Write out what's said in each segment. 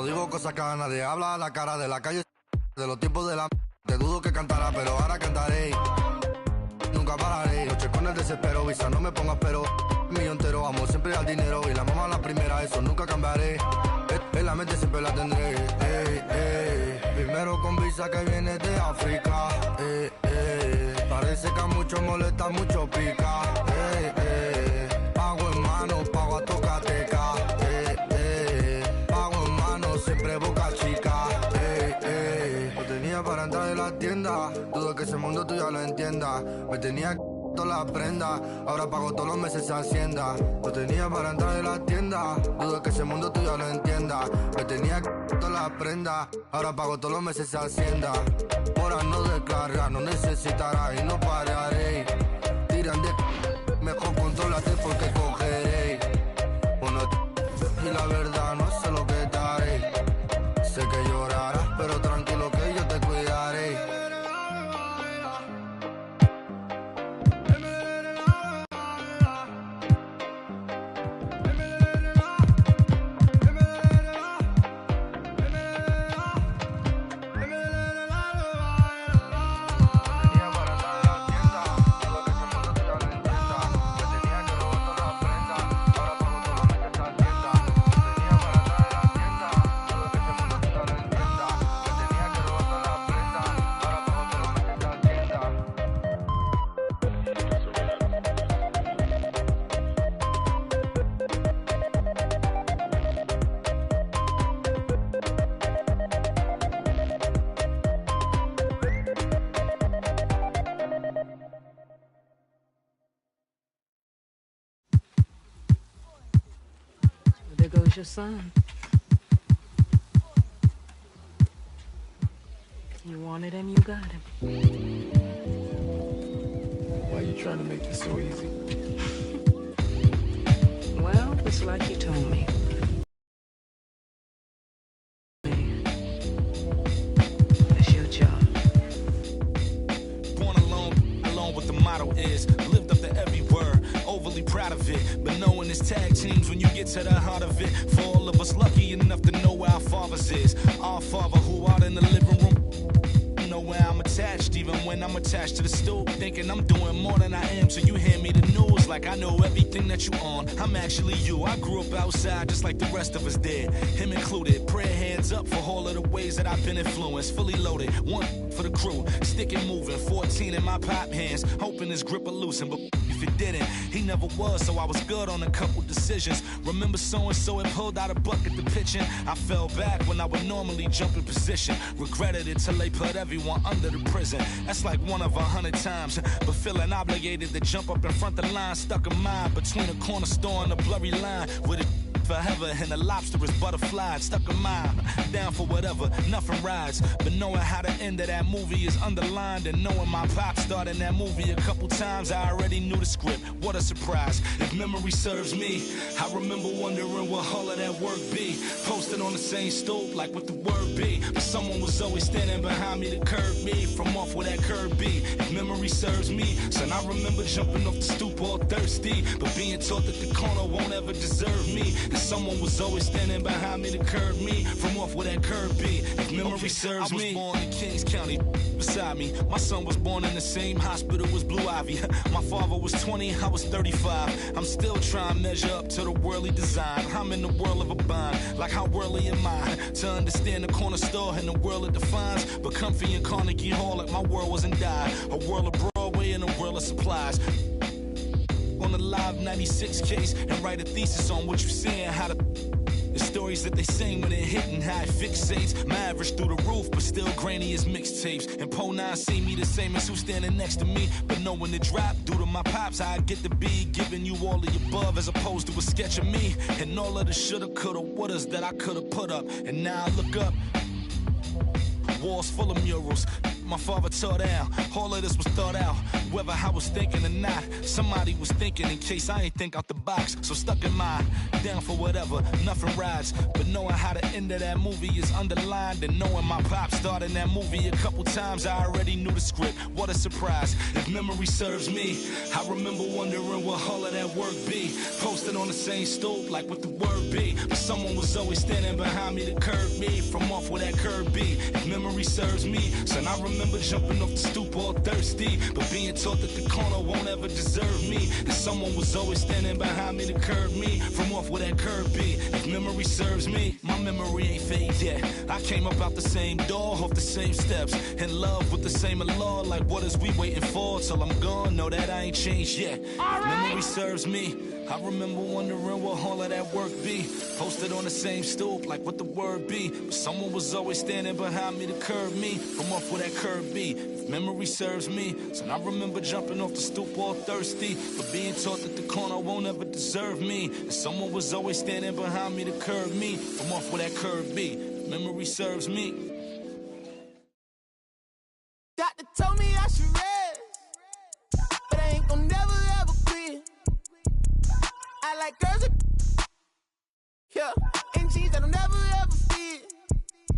No digo cosas que a nadie habla a la cara de la calle. De los tiempos de la te dudo que cantará, pero ahora cantaré. Nunca pararé, noche con el desespero, visa no me pongas pero. Mío entero, amo siempre al dinero y la mamá la primera, eso nunca cambiaré. En la mente siempre la tendré. Primero con visa que viene de África. Parece que a muchos molesta, mucho pica. Pago en mano, pago a tocateca. Pago en mano, siempre boca chica. No tenía para entrar en la tienda, dudo que ese mundo tú ya lo entiendas. Me tenía todas las prendas, ahora pago todos los meses hacienda. No tenía para entrar en la tienda, dudo que ese mundo tú ya lo entiendas. Me tenía todas las prendas, ahora pago todos los meses hacienda. Ahora no descarga, no necesitará y no pararé. Tiran de mejor contrólate porque cogeré. Bueno, y la verdad no sé lo que te haré. Sé que llorarás, pero tranquilo que yo te cuidaré. There goes your son. You wanted him, you got him. Why are you trying to make this so easy? Well, it's like you told me. It's your job. Born alone what the motto is. Lived up to every word, overly proud of it. But knowing it's tag teams when you get to the heart of it. For all of us lucky enough to know where our fathers is. Our father who out in the living room. Know where I'm attached, even when I'm attached to the stool. Thinking I'm doing more than I am, so you hand me the news like I know everything that you on. I'm actually you. I grew up outside just like the rest of us did, him included. Prayer hands up for all of the ways that I've been influenced. Fully loaded, one for the crew, stick it moving. 14 in my pop hands, hoping his grip will loosen, but if it didn't, he never was, so I was good on a couple decisions. Remember so-and-so had pulled out a bucket to pitching. I fell back when I would normally jump in position. Regretted it till they put everyone under the prison. That's like 1 of 100 times, but feeling obligated to jump up in front of the line. Stuck a mind between a corner store and a blurry line. With it forever and a lobster is butterfly. Stuck a mind, down for whatever, nothing rides. But knowing how the end of that movie is underlined, and knowing my pop starred in that movie a couple times, I already knew the script. What a surprise. If memory serves me, I remember wondering what all of that work be. Posted on the same stoop like what the word be. But someone was always standing behind me to curb me from off where that curb be. If memory serves me, son, I remember jumping off the stoop all thirsty, but being taught that the corner won't ever deserve me. And someone was always standing behind me to curb me from off where that curb be. If memory serves me, I was born in Kings County, beside me. My son was born in the same hospital as Blue Ivy. My father was 20, I was 35. I'm still trying to measure up to the worldly design. I'm in the world of a bind, like how worldly am I? To understand the corner store and the world it defines. But comfy in Carnegie Hall like my world wasn't die. A world of Broadway and a world of supplies. On the Live 96 case and write a thesis on what you seeing, how the stories that they sing when it hitting, how it fixates. My average through the roof, but still grainy as mixtapes. And Po 9 see me the same as who's standing next to me. But knowing the drop due to my pops, how I get to be giving you all of the above as opposed to a sketch of me. And all of the shoulda, coulda, wouldas that I coulda put up. And now I look up, walls full of murals my father tore down. All of this was thought out, whether I was thinking or not. Somebody was thinking in case I ain't think out the box. So stuck in mind, down for whatever, nothing rides. But knowing how the end of that movie is underlined. And knowing my pop starred in that movie a couple times, I already knew the script. What a surprise. If memory serves me, I remember wondering what all of that work be. Posted on the same stoop, like what the word be. But someone was always standing behind me to curb me from off where that curb be. If memory serves me, son, I remember jumping off the stoop all thirsty, but being taught that the corner won't ever deserve me. And someone was always standing behind me to curb me from off where that curb be. If memory serves me, my memory ain't fade yet. I came up out the same door, off the same steps, in love with the same law. Like what is we waiting for till I'm gone? Know that I ain't changed yet. If memory serves me, I remember wondering what all of that work be. Posted on the same stoop, like what the word be. But someone was always standing behind me to curb me from off where that curb be. If memory serves me, so I remember jumping off the stoop all thirsty, but being taught that the corner won't ever deserve me. And someone was always standing behind me to curb me from off where that curb be. If memory serves me. Doctor told me I should rest, but I ain't gon' never ever quit. I like girls that, yeah, in jeans that'll never ever fit.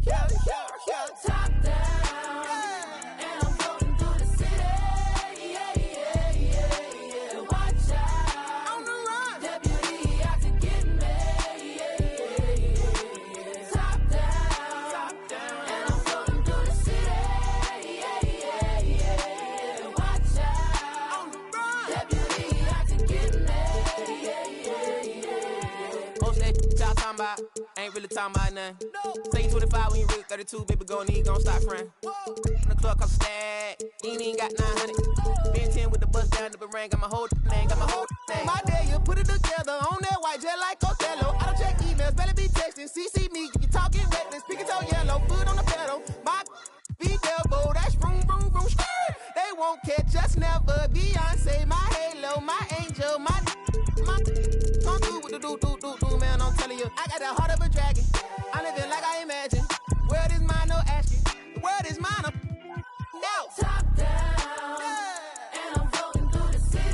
Yeah, yeah, yeah. Top down, yeah. And I'm floating through the city. Yeah, yeah, yeah, yeah. Watch out, on the run. Deputy out to get me. Yeah, yeah, yeah. Top down, and I'm floating through the city. Yeah, yeah, yeah. Watch out, on the run. Deputy out to get me. Yeah, yeah, yeah. Most that y'all talking about ain't really talking about nothing. Say you 25 when you really 32, baby, gon' stop frontin'. In the club cost a stack, you ain't even got 900. Been 10 with the bus down the barang, got my whole thing, My day, you put it together on that white jet like Othello. I don't check emails, better be texting. CC me, you talking reckless, pinky toe yellow, foot on the pedal. My be elbow, that's vroom, vroom, vroom, skirt. They won't catch us never. Beyonce, my halo, my angel, my come through with the do, man, I'm telling you. I got the heart of a dragon. I'm living like I imagine. World is mine, no asking. The world is mine, I'm now. Top down, yeah. And I'm floating through the city.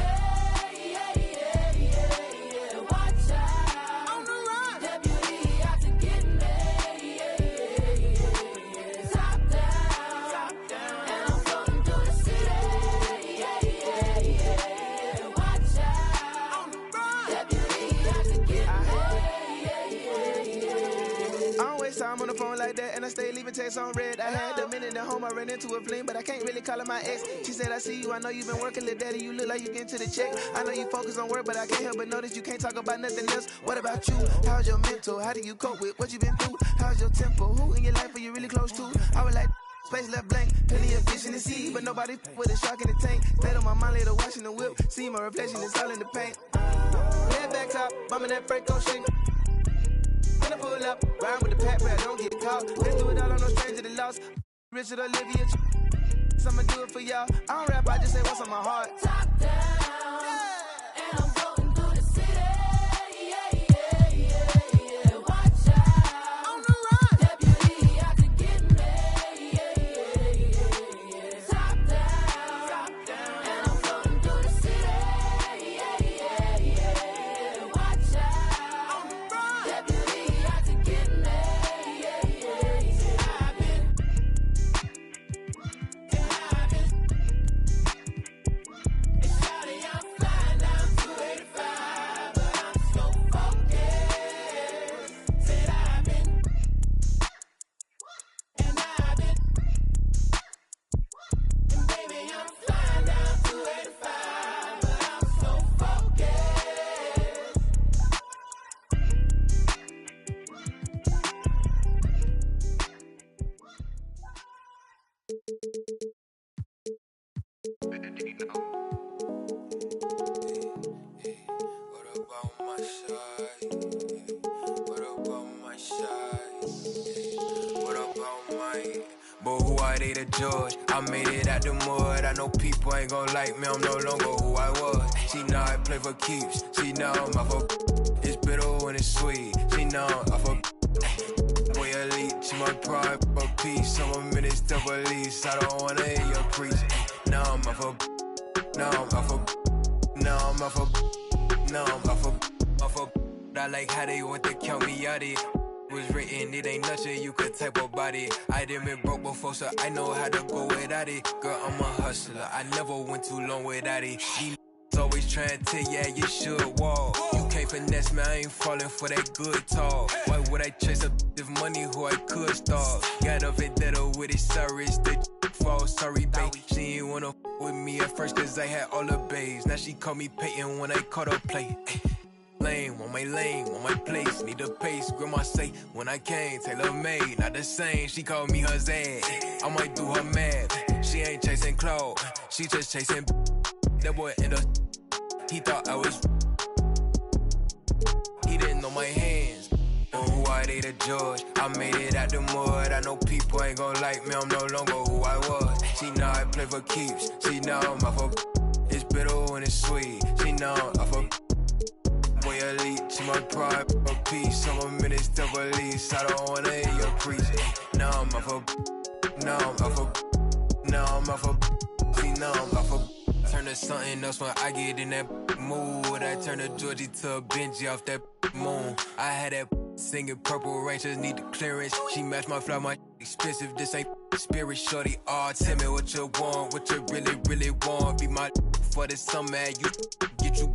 Yeah, yeah, yeah, yeah. Watch out, on the run. Deputy out to get me. Yeah, yeah, yeah. Top down, and I'm floating through the city. Yeah, yeah, yeah. Watch out, on the run. Deputy out to get me. Yeah, yeah, yeah. I don't waste time on the phone like that, and I stay leaving texts on red. I had a minute at home, I ran into a fling, but I can't really call her my ex. She said, I see you, I know you've been working, little daddy, you look like you getting to the check. I know you focus on work, but I can't help but notice you can't talk about nothing else. What about you? How's your mental? How do you cope with what you been through? How's your tempo? Who in your life are you really close to? I was like, space left blank, plenty of fish in the sea, but nobody with a shark in the tank. Stayed on my mind later, watching the whip, see my reflection, it's all in the paint. Head back top, bumming that Franco shit. When I pull up, ride with the pack, but I don't get caught. Let's do it all on no stranger that lost. Richard Olivia, I'ma do it for y'all. I don't rap, I just say what's on my heart. Top down, and I'm floating through the city. Yeah, yeah, yeah, yeah. Watch out, on the run. Deputy out to get me. Yeah, yeah, yeah, yeah. Top down, and I'm floating through the city. Yeah, yeah, yeah. Watch out, on the run. Deputy out to get me. Yeah, yeah, yeah. I've been. I'm flying down 285, but I'm so focused. Said I've been, and baby, I'm flying down 285, but I'm so focused. What about my side? What about my side? What about my... But who are they to judge? I made it out the mud. I know people ain't gon' like me. I'm no longer who I was. She know I play for keeps. She know I'm off of... It's bitter when it's sweet. She know I'm off of... Boy elite. She my pride, my peace. I'm a minister police. I don't wanna hear your preach. Now I'm off of... Now I'm off of... Now I'm off of... Now I'm off of... I like how they want to count me out it. was written, it ain't nothing you could type about it. I done been broke before, so I know how to go without it. Girl, I'm a hustler, I never went too long without it. These always trying to tell you, yeah, you should walk. You can't finesse me, I ain't falling for that good talk. Why would I chase up if money who I could start? Got a vendetta with it, sorry, it's the fall, sorry, babe. She ain't wanna with me at first, cause I had all the babes. Now she call me Peyton when I caught her play. Lane, want my place, need a pace. Grandma say, when I came, tailor made, not the same. She called me her Zad, I might do her mad. She ain't chasing clothes, she just chasing. That boy in the, he thought I was, he didn't know my hands. Or who I they the judge, I made it out the mud. I know people ain't gon' like me, I'm no longer who I was. She know I play for keeps, she know I'm off of. It's bitter when it's sweet, she know I'm off of. Boy elite, she my pride, a piece. I'm a minister police, I don't wanna hear your preach. Now I'm off of, now I'm off of, now I'm off of. See now I'm off of. Turn to something else when I get in that mood. I turn to Georgie to a Benji off that moon. I had that singing Purple Rain, just need the clearance. She matched my fly, my expensive. This ain't spirit, shorty. Oh, tell me what you want, what you really, really want. Be my for the summer, you get you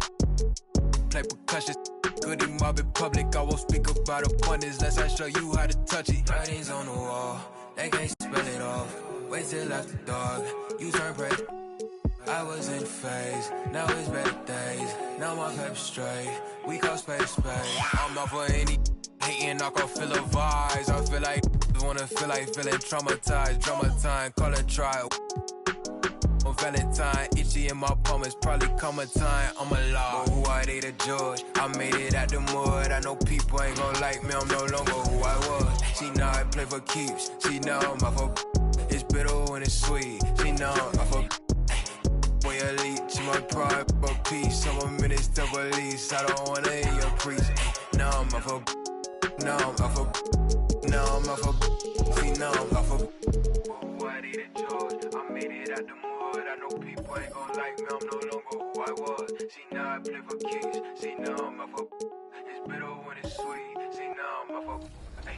play percussion. Goody mob in public, I won't speak about abundance unless I show you how to touch it. Writings on the wall, they can't spell it off. Wait till after dark, you turn prey. I was in phase, now it's better days. Now my pep straight, we call space. I'm up for any hating, I can feel the vibes. I feel like wanna feel like feeling traumatized. Drama time, call it trial. On Valentine, itchy in my palm, it's probably come a time I'm alive. But who I they the judge, I made it out the mud. I know people ain't gon' like me, I'm no longer who I was. She know I play for keeps, she know I'm off of. It's bitter when it's sweet, she know I'm off of. Boy elite, she my pride, a piece. I'm a minister police, I don't wanna hear your preach. Now I'm off of, now I'm off of, now I'm off of. See now I'm off of. Who I did the judge, I made it out the mud. I know people ain't gon' like me, I'm no longer who I was. See now I play for keys, see now I'm off of. It's bitter when it's sweet, see now I'm off of. Hey.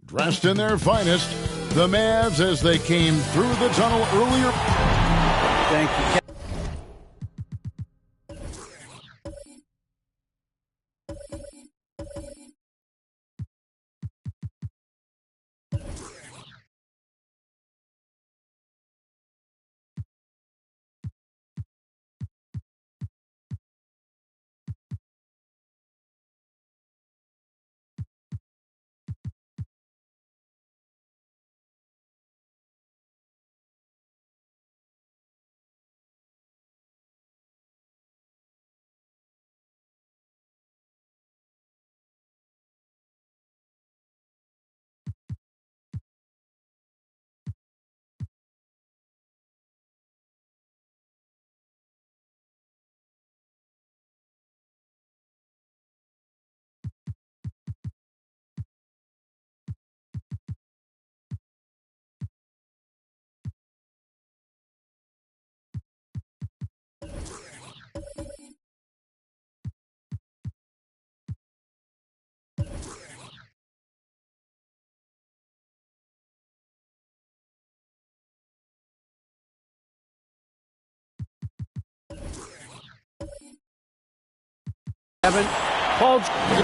Dressed in their finest, the Mavs as they came through the tunnel earlier. Thank you.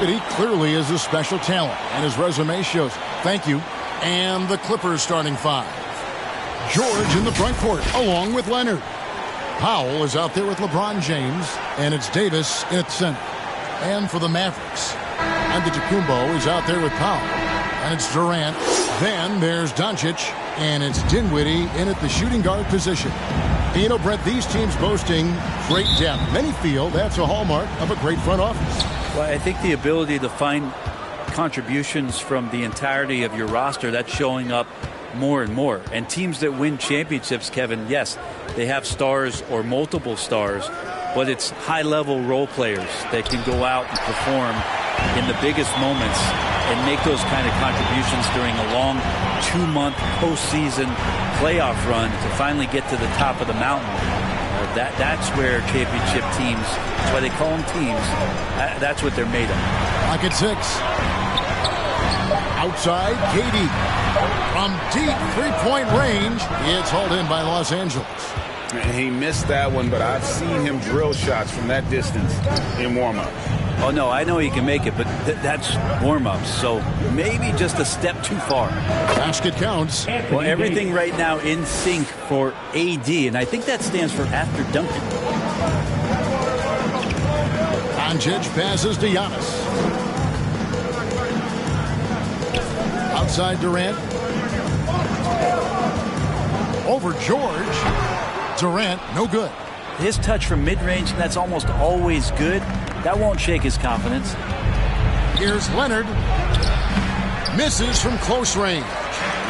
He clearly is a special talent, and his resume shows. Thank you. And the Clippers starting five. George in the front court, along with Leonard. Powell is out there with LeBron James, and it's Davis at center. And for the Mavericks, Antetokounmpo is out there with Powell, and it's Durant. Then there's Doncic, and it's Dinwiddie in at the shooting guard position. You know, Brett, these teams boasting great depth. Many feel that's a hallmark of a great front office. Well, I think the ability to find contributions from the entirety of your roster, that's showing up more and more. And teams that win championships, Kevin, yes, they have stars or multiple stars, but it's high-level role players that can go out and perform in the biggest moments and make those kind of contributions during a long 2-month postseason playoff run to finally get to the top of the mountain. That's where championship teams, that's why they call them teams, that's what they're made of. Lock at 6. Outside, Katie. From deep three-point range, it's hauled in by Los Angeles. He missed that one, but I've seen him drill shots from that distance in warm-up. Oh, no, I know he can make it, but that's warm-ups, so maybe just a step too far. Basket counts. Well, everything right now in sync for AD, and I think that stands for after dunking. Doncic passes to Giannis. Outside Durant. Over George. Durant, no good. His touch from mid-range, that's almost always good. That won't shake his confidence. Here's Leonard. Misses from close range.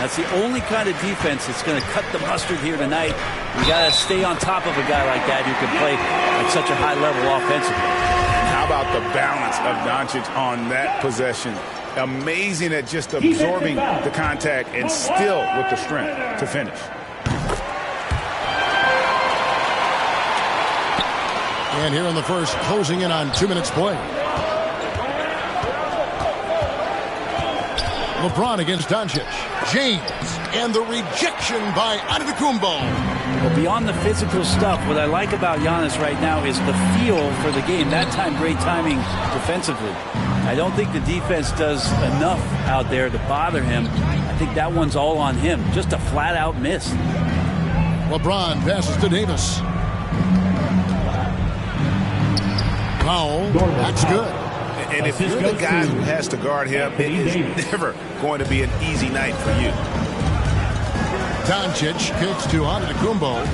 That's the only kind of defense that's going to cut the mustard here tonight. You got to stay on top of a guy like that who can play at such a high level offensively. How about the balance of Doncic on that possession? Amazing at just absorbing the contact and still with the strength to finish. And here in the first, closing in on 2 minutes play. LeBron against Doncic. James, and the rejection by Antetokounmpo. Well, beyond the physical stuff, what I like about Giannis right now is the feel for the game. That time, great timing defensively. I don't think the defense does enough out there to bother him. I think that one's all on him. Just a flat-out miss. LeBron passes to Davis. Powell, that's good. And if you're the guy who has to guard him, it is never going to be an easy night for you. Doncic kicks to Antetokounmpo.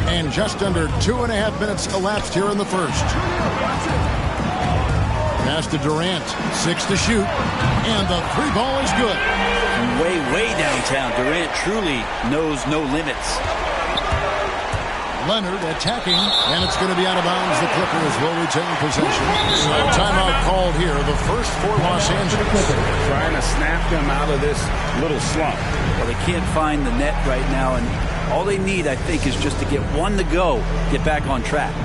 And just under 2.5 minutes elapsed here in the first. Pass to Durant. 6 to shoot. And the 3 ball is good. From way downtown, Durant truly knows no limits. Leonard attacking, and it's going to be out of bounds. The Clippers will retain possession. So timeout called here, the first for Los Angeles. Trying to snap them out of this little slump. Well, they can't find the net right now, and all they need, I think, is just to get one to go, get back on track.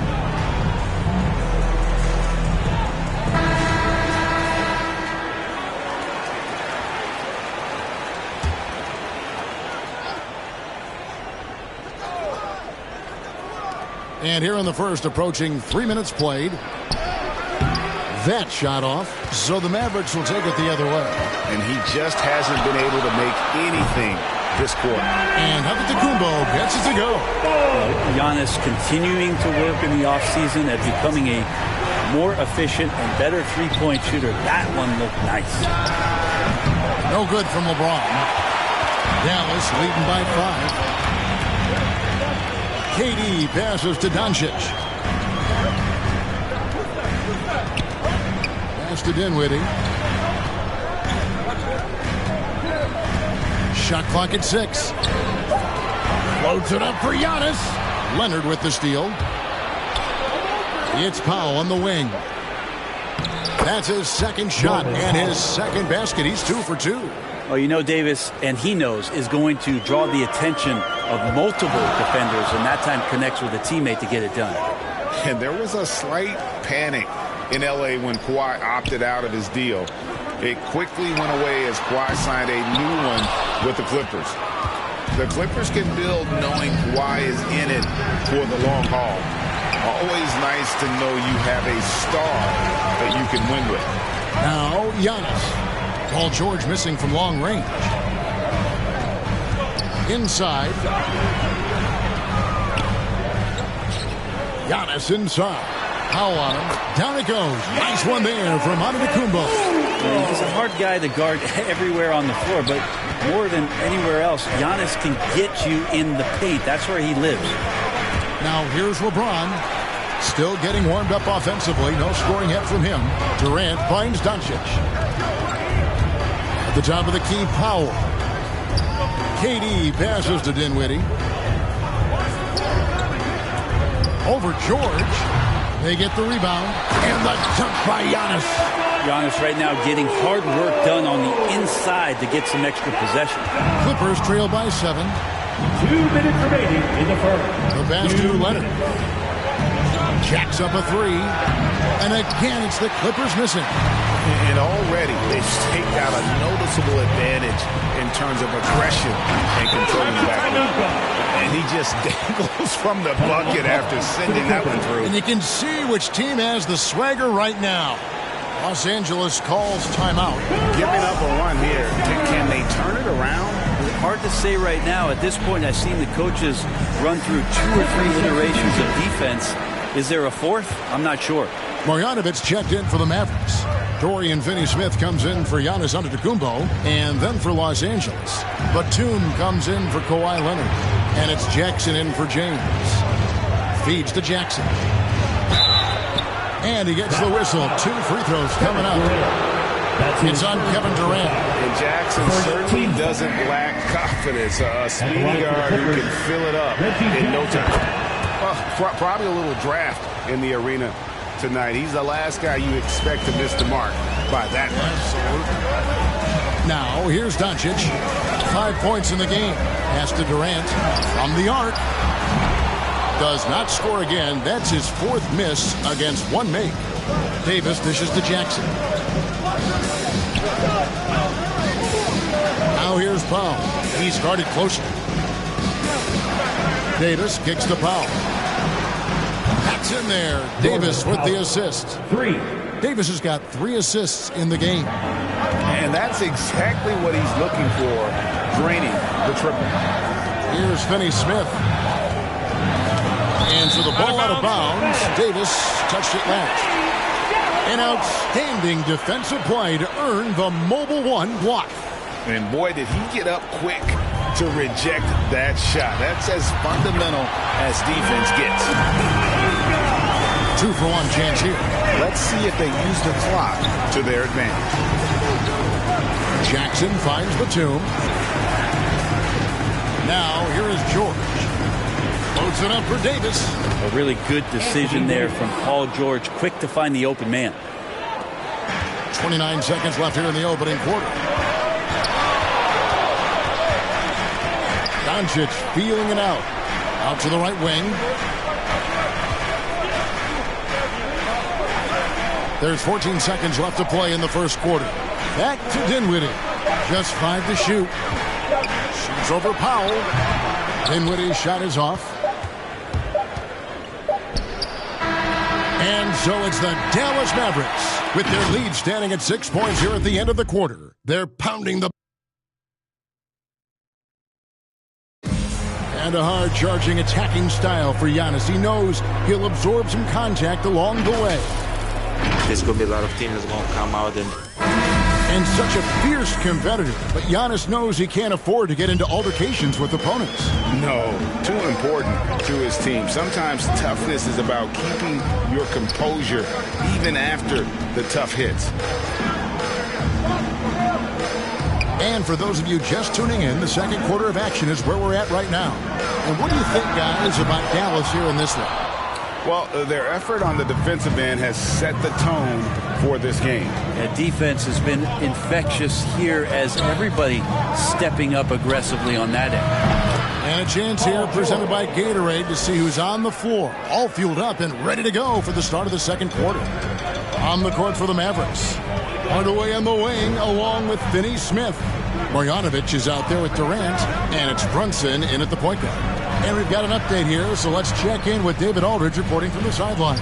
And here in the first, approaching 3 minutes played. That shot off, so the Mavericks will take it the other way. And he just hasn't been able to make anything this quarter. And Antetokounmpo gets it to go. Giannis continuing to work in the offseason at becoming a more efficient and better three-point shooter. That one looked nice. No good from LeBron. Dallas leading by 5. KD passes to Doncic. Pass to Dinwiddie. Shot clock at 6. Floats it up for Giannis. Leonard with the steal. It's Powell on the wing. That's his second shot and his second basket. He's 2 for 2. Oh, you know, Davis, and he knows, is going to draw the attention of multiple defenders, and that time connects with a teammate to get it done. And there was a slight panic in L.A. when Kawhi opted out of his deal. It quickly went away as Kawhi signed a new one with the Clippers. The Clippers can build knowing Kawhi is in it for the long haul. Always nice to know you have a star that you can win with. Now, Giannis. Paul George missing from long range. Inside. Giannis inside. Powell on him. Down it goes. Nice one there from Antetokounmpo. He's a hard guy to guard everywhere on the floor, but more than anywhere else, Giannis can get you in the paint. That's where he lives. Now here's LeBron. Still getting warmed up offensively. No scoring yet from him. Durant finds Doncic. The top of the key, Powell. KD passes to Dinwiddie. Over George. They get the rebound. And the dunk by Giannis. Giannis right now getting hard work done on the inside to get some extra possession. Clippers trail by 7. 2 minutes remaining in the first. The pass to Leonard. Jacks up a 3. And again, it's the Clippers missing. And already they've staked out a noticeable advantage in terms of aggression and controlling back. And he just dangles from the bucket after sending that one through. And you can see which team has the swagger right now. Los Angeles calls timeout. Giving up a run here. Can they turn it around? Hard to say right now. At this point, I've seen the coaches run through 2 or 3 iterations of defense. Is there a fourth? I'm not sure. Marjanovic checked in for the Mavericks. Dorian Finney-Smith comes in for Giannis Antetokounmpo, and then for Los Angeles. Batum comes in for Kawhi Leonard, and it's Jackson in for James. Feeds to Jackson. And he gets the whistle. 2 free throws coming up. It's on Kevin Durant. And Jackson certainly doesn't lack confidence. A speedy guard who can fill it up in no time. Probably a little draft in the arena tonight. He's the last guy you expect to miss the mark by that much. Now, here's Doncic. 5 points in the game. Pass to Durant. From the arc. Does not score again. That's his 4th miss against 1 make. Davis dishes to Jackson. Now here's Powell. He's guarded closely. Davis kicks to Powell. That's in there. Davis with the assist. 3. Davis has got 3 assists in the game. And that's exactly what he's looking for, draining the triple. Here's Finney-Smith. And so the ball out of bounds. Davis touched it last. An outstanding defensive play to earn the mobile 1 block. And boy, did he get up quick to reject that shot. That's as fundamental as defense gets. 2 for 1 chance here. Let's see if they use the clock to their advantage. Jackson finds Batum. Now here is George. Loads it up for Davis. A really good decision there from Paul George. Quick to find the open man. 29 seconds left here in the opening quarter. Doncic feeling it out. Out to the right wing. There's 14 seconds left to play in the first quarter. Back to Dinwiddie. Just 5 to shoot. Shoots over Powell. Dinwiddie's shot is off. And so it's the Dallas Mavericks with their lead standing at 6 points here at the end of the quarter. They're pounding the... And a hard-charging attacking style for Giannis. He knows he'll absorb some contact along the way. There's going to be a lot of teams that's going to come out and such a fierce competitor. But Giannis knows he can't afford to get into altercations with opponents. No, too important to his team. Sometimes toughness is about keeping your composure even after the tough hits. And for those of you just tuning in, the second quarter of action is where we're at right now. And what do you think, guys, about Dallas here in this one? Well, their effort on the defensive end has set the tone for this game. Yeah, defense has been infectious here as everybody stepping up aggressively on that end. And a chance here presented by Gatorade to see who's on the floor, all fueled up and ready to go for the start of the second quarter. On the court for the Mavericks. Hardaway on the wing along with Finney-Smith. Marjanovic is out there with Durant, and it's Brunson in at the point guard. And we've got an update here, so let's check in with David Aldridge reporting from the sideline.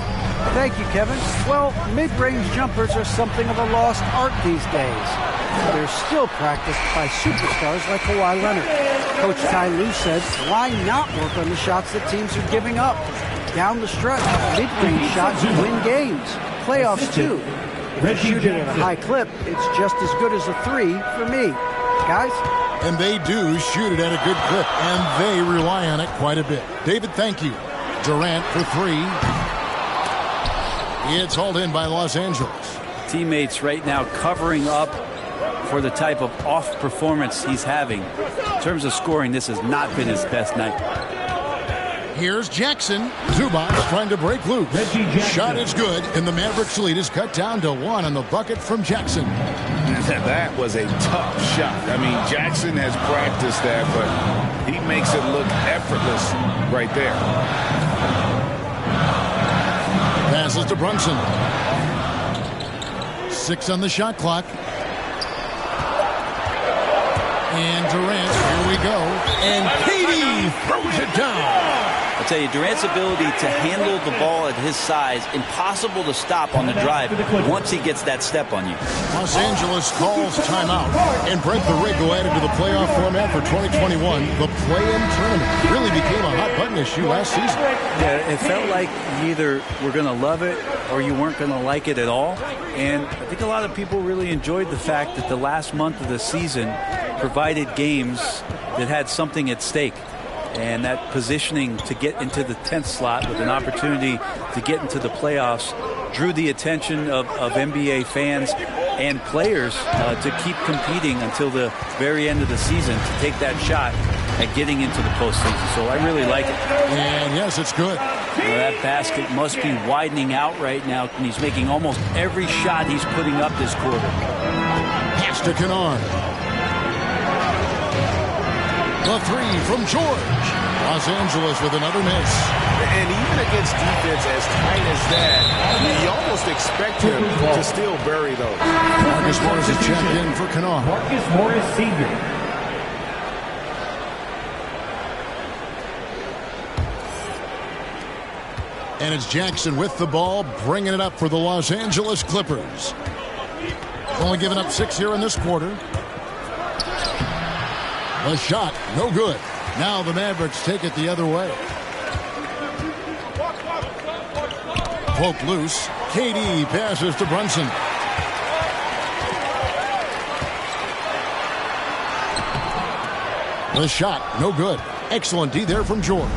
Thank you, Kevin. Well, mid-range jumpers are something of a lost art these days. They're still practiced by superstars like Kawhi Leonard. Coach Ty Lue said, why not work on the shots that teams are giving up? Down the stretch, mid-range shots win games. Playoffs, too. If you shoot it at a high clip, it's just as good as a 3 for me. Guys? And they do shoot it at a good clip, and they rely on it quite a bit. David, thank you. Durant for 3. It's hauled in by Los Angeles. Teammates right now covering up for the type of off performance he's having. In terms of scoring, this has not been his best night. Here's Jackson. Zubac trying to break loose. Shot is good, and the Mavericks lead is cut down to 1 on the bucket from Jackson. That was a tough shot. I mean, Jackson has practiced that, but he makes it look effortless right there. Passes to Brunson. 6 on the shot clock. And Durant, here we go. And KD throws it down. I'll tell you, Durant's ability to handle the ball at his size, impossible to stop on the drive once he gets that step on you. Los Angeles calls timeout. And Brent Borrego added to the playoff format for 2021. The play-in tournament really became a hot-button issue last season. Yeah, it felt like you either were going to love it or you weren't going to like it at all. And I think a lot of people really enjoyed the fact that the last month of the season provided games that had something at stake. And that positioning to get into the 10th slot with an opportunity to get into the playoffs drew the attention of NBA fans and players to keep competing until the very end of the season to take that shot at getting into the postseason. So I really like it. And yes, it's good. That basket must be widening out right now, and he's making almost every shot he's putting up this quarter. Pass to Kennard. The 3 from George. Los Angeles with another miss. And even against defense as tight as that, you almost expect him to still bury those. Marcus Morris is checked in for Kennard. Marcus Morris Sr. And it's Jackson with the ball, bringing it up for the Los Angeles Clippers. Only giving up 6 here in this quarter. The shot, no good. Now the Mavericks take it the other way. Poke loose. KD passes to Brunson. The shot, no good. Excellent D there from George.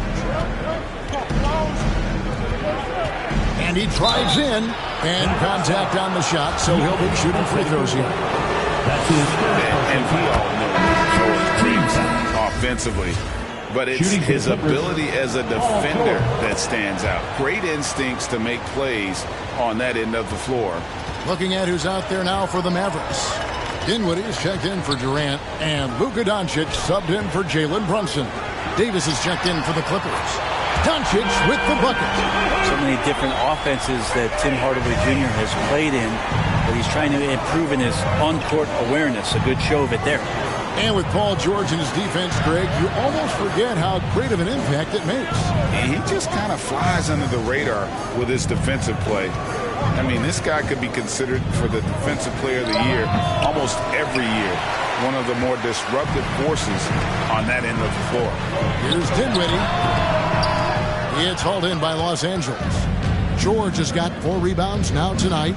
And he drives in. And contact on the shot, so he'll be shooting free throws here. And we all know teams offensively, but it's his ability as a defender that stands out. Great instincts to make plays on that end of the floor. Looking at who's out there now for the Mavericks. Dinwiddie is checked in for Durant, and Luka Doncic subbed in for Jalen Brunson. Davis is checked in for the Clippers. Doncic with the bucket. So many different offenses that Tim Hardaway Jr. has played in, but he's trying to improve in his on-court awareness. A good show of it there. And with Paul George in his defense, Greg, you almost forget how great of an impact it makes. He just kind of flies under the radar with his defensive play. I mean, this guy could be considered for the Defensive Player of the Year almost every year. One of the more disruptive forces on that end of the floor. Here's Dinwiddie. It's hauled in by Los Angeles. George has got 4 rebounds now tonight.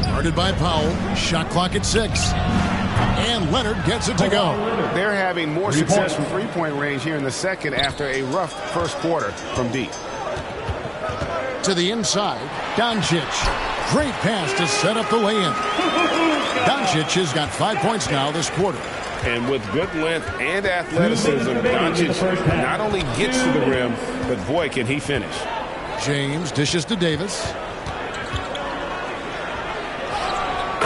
Guarded by Powell. Shot clock at 6. And Leonard gets it to go. They're having more success from three-point range here in the second after a rough first quarter from deep. To the inside. Doncic. Great pass to set up the lay-in. Doncic has got 5 points now this quarter. And with good length and athleticism, Doncic not only gets to the rim, but boy, can he finish. James dishes to Davis.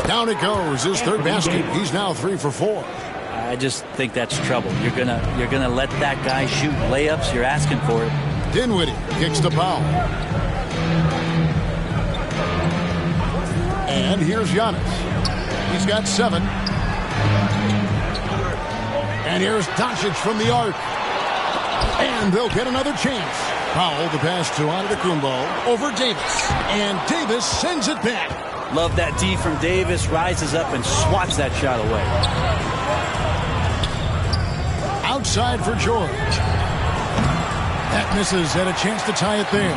Down it goes, his third basket. He's now 3 for 4. I just think that's trouble. You're gonna let that guy shoot layups. You're asking for it. Dinwiddie kicks to Powell. And here's Giannis. He's got 7. And here's Doncic from the arc. And they'll get another chance. Powell, the pass to Antetokounmpo over Davis. And Davis sends it back. Love that D from Davis. Rises up and swats that shot away. Outside for George. That misses, had a chance to tie it there.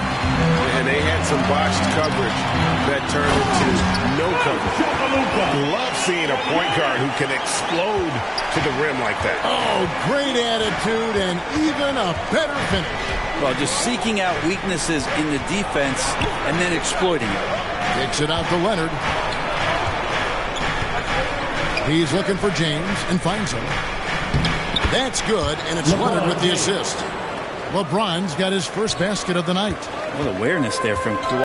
And They had some botched coverage that turned into no coverage. Love seeing a point guard who can explode to the rim like that. Oh, great attitude and even a better finish. Well, just seeking out weaknesses in the defense and then exploiting it. Kicks it out to Leonard. He's looking for James and finds him. That's good, and it's Leonard with the assist. LeBron's got his first basket of the night. What awareness there from Kawhi.